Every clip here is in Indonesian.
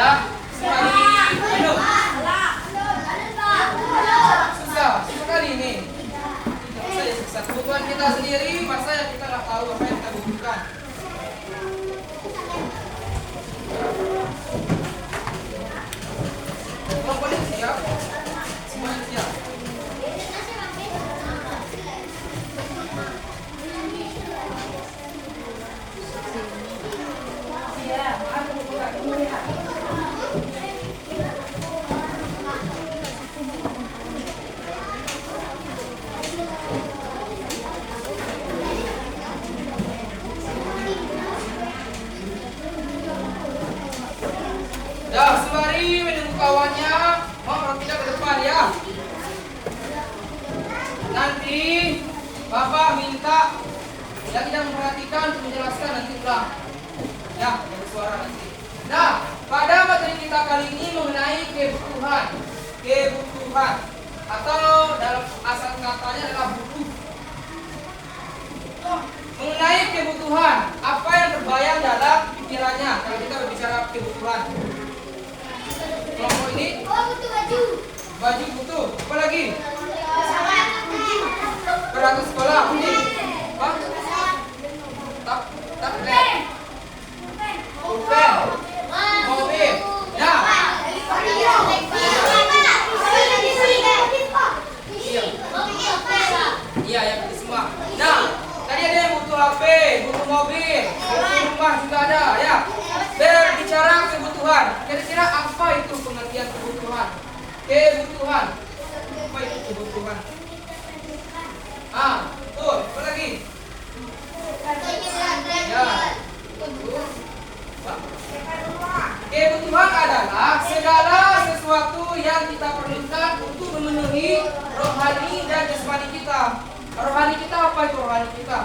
Dah, sekali minum. Susah sekali ini. Saya susah. Kebutuhan kita sendiri, masa yang kita nggak tahu apa yang kita butuhkan. Komponen siap, semuanya siap. Ya, sembari menunggu kawannya, mau pindah ke depan ya. Nanti Bapak minta yang tidak memperhatikan untuk menjelaskan nanti ulang. Ya, ada suara nanti. Nah, pada materi kita kali ini mengenai kebutuhan. Kebutuhan atau dalam asal katanya adalah butuh. Mengenai kebutuhan, apa yang terbayang dalam pikirannya kalau kita berbicara kebutuhan? Kelompok ini? Butuh baju. Baju butuh. Apa lagi? Perangkat sekolah. Ini? Apa? Tablet. Pulpen. Mobil. Ya. Iya, yang itu semua. Nah, tadi ada yang butuh HP, butuh mobil, butuh rumah juga ada, ya. Berbicara kebutuhan, kira-kira apa itu pengertian kebutuhan? Kebutuhan. Apa itu kebutuhan? Betul. Apa lagi? Ya. Betul. Kebutuhan adalah segala sesuatu yang kita perlukan untuk memenuhi rohani dan jasmani kita. Rohani kita apa itu rohani kita?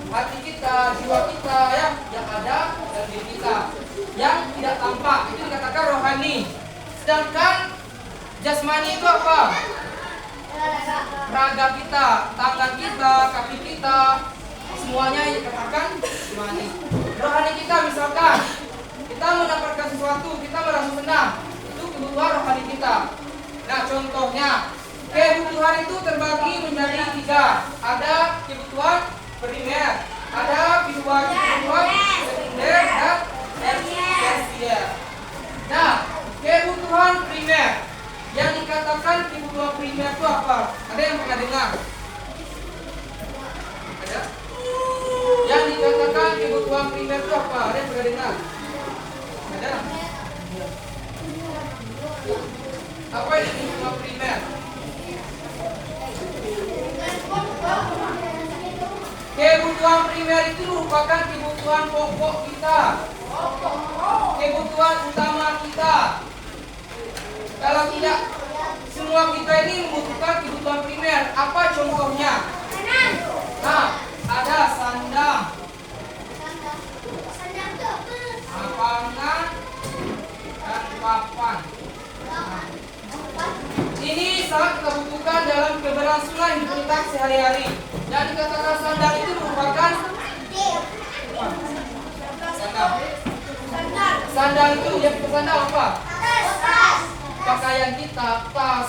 Hati kita, jiwa kita ya, yang ada dalam diri kita, yang tidak tampak itu dikatakan rohani. Sedangkan jasmani itu apa? Raga kita, tangan kita, kaki kita, semuanya dikatakan jasmani. Rohani kita misalkan kita mendapatkan sesuatu, kita merasa senang, itu kebutuhan rohani kita. Nah, contohnya kebutuhan itu terbagi menjadi 3. Ada kebutuhan primer, ada kebutuhan sekunder dan tersier. Nah, kebutuhan primer yang dikatakan kebutuhan primer itu apa? Ada yang pernah dengar? Ada? Yang dikatakan kebutuhan primer itu apa? Ada yang pernah dengar? Ada? Apa itu kebutuhan primer? Kebutuhan primer itu merupakan kebutuhan pokok kita, kebutuhan utama kita. Kalau tidak, semua kita ini membutuhkan kebutuhan primer. Apa contohnya? Nah, ada sandang, pangan, dan papan. Ini sangat kita butuhkan dalam keberlangsungan hidup kita sehari-hari. Dan dikatakan sandal itu merupakan sandal itu yang kita sandal apa? Pakaian kita, tas,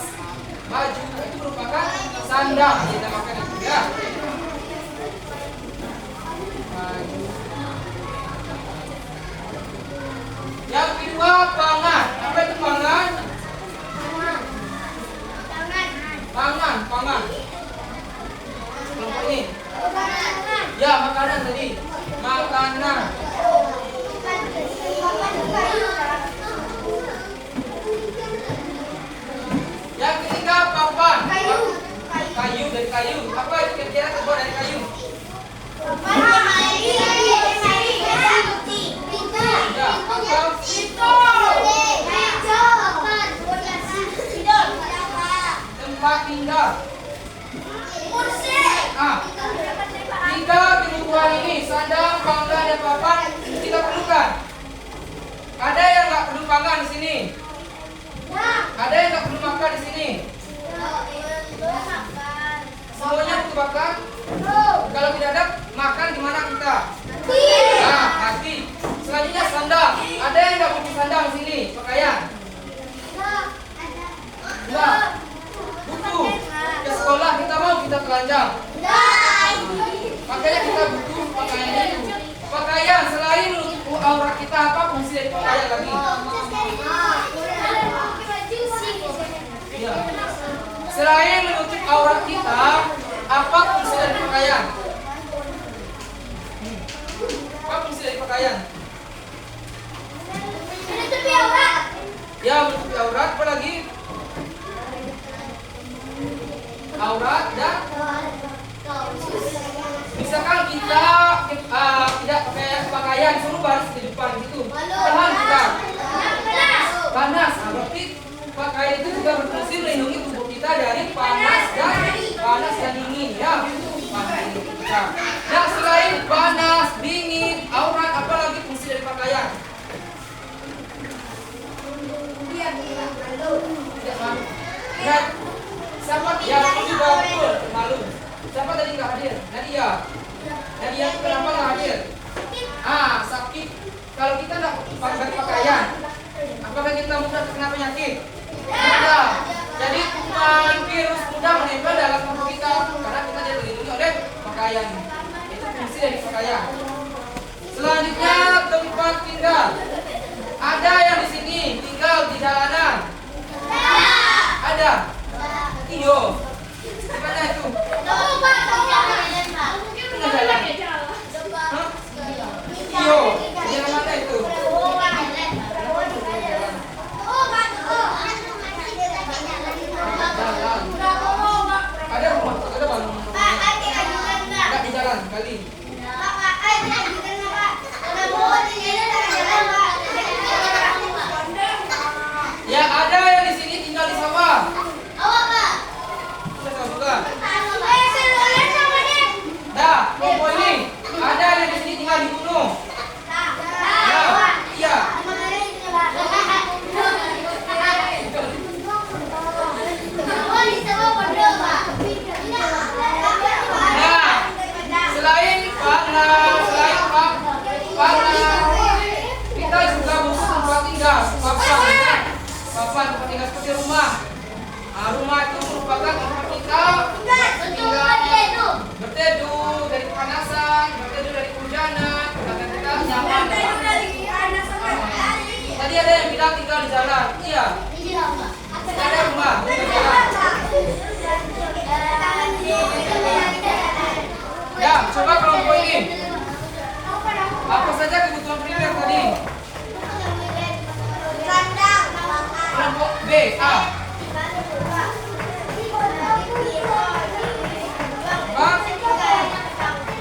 baju itu merupakan sandal. Kita makan itu ya. Yang kedua pangan. Apa itu pangan? Pangan. Kelompok ini. Ya, makanan tadi. Makanan. Yang ketiga papan. Kayu dari kayu. Apa itu kira-kira terbuat dari kayu? Ya, tempat tinggal. Tiga kebutuhan ini, sandang, pangan, dan papan kita perlukan. Ada yang nggak perlu pangan di sini? Ada yang nggak perlu makan di sini? Semuanya butuh makan? Kalau tidak ada makan, gimana kita? Nah, mati. Selanjutnya sandal. Ada yang nggak butuh sandal di sini? telanjang? Makanya kita butuh pakaian itu. Pakaian selain menutup aurat kita, apa fungsi dari pakaian lagi? Ya. Selain menutup aurat kita, apa fungsi dari pakaian? Apa fungsi dari pakaian? Menutupi aurat. Ya, menutupi aurat, apa lagi? Aurat dan misalkan kita tidak pakai pakaian, suruh baris di depan gitu. Tahan kita. Panas, berarti pakaian itu juga berfungsi melindungi tubuh kita dari panas dan dingin ya. Nah, selain panas, dingin, aurat, apa lagi fungsi dari pakaian? Tidak malu. Nah, siapa yang juga betul malu? Siapa tadi nggak hadir? Nadia. Nadia kenapa nggak hadir? Sakit. Kalau kita nggak pakai pakaian, apakah kita mudah terkena penyakit? Mudah. Jadi kuman virus mudah menempel dalam tubuh kita karena kita tidak dilindungi oleh pakaian. Itu fungsi dari pakaian. Selanjutnya tempat tinggal. Ada yang di sini tinggal di jalanan? Ada. Iyo. Di mana itu? Tengah jalan. Hah? Iyo. Di jalan mana itu? Ada rumah, ada bangun. Enggak di jalan kali. Ya, ada yang di sini tinggal di sawah. Kita tahu juga. Dah, kelompok ini ada yang di sini tinggal di gunung. Ya, iya. Nah, selain panas, kita juga butuh tempat tinggal. Papan tempat tinggal seperti rumah. Rumah itu merupakan tempat kita tinggal, berteduh dari kepanasan, berteduh dari kehujanan, agar kita nyaman. Tadi ada yang bilang tinggal di jalan. Iya. Ada rumah di jalan. Ya, coba kelompok ini. Apa saja kebutuhan primer tadi? Kelompok B, A.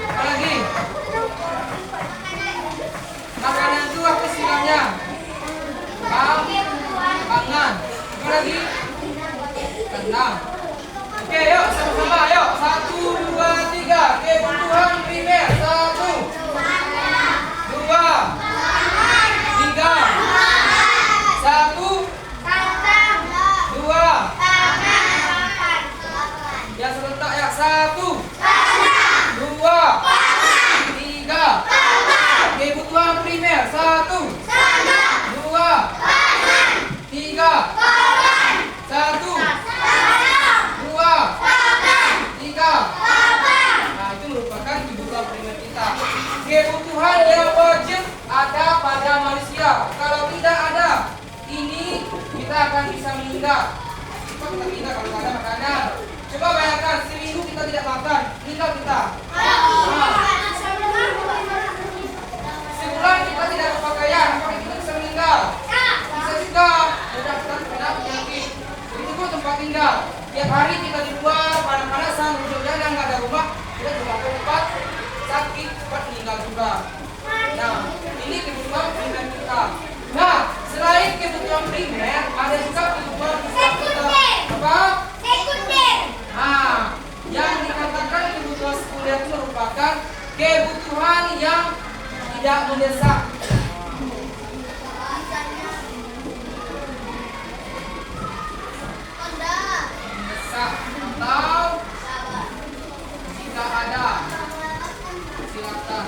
Apa lagi? Makanan itu apa istilahnya? Pangan. Apa lagi? Kandang. Oke, yuk sama-sama, ayo. 1, 2, 3. Kebutuhan primer. 1, 2, 3. 1, 2. Ya serentak ya. 1, 2, 3. Kebutuhan primer. 1, 2, 3. 1, 2, 3. Nah, itu merupakan kebutuhan primer kita. Kebutuhan yang wajib ada pada manusia. Kalau tidak ada, ini kita akan bisa meninggal. Kita meninggal kalau tidak ada makanan. Coba bayangkan, seminggu kita tidak makan, meninggal kita. Sebulan kita tidak berpakaian, apakah kita bisa meninggal? Bisa juga, mudah kita terkena penyakit. Begitu pun tempat tinggal. Tiap hari kita di luar, panas-panasan, hujan-hujanan, nggak ada rumah, kita juga tempat sakit, cepat meninggal juga. Nah, ini kebutuhan primer kita. Nah, selain kebutuhan primer, ada juga kebutuhan sekunder. Apa? Sekunder. Nah, yang dikatakan kebutuhan sekunder itu merupakan kebutuhan yang tidak mendesak. Mendesak atau jika ada, silakan.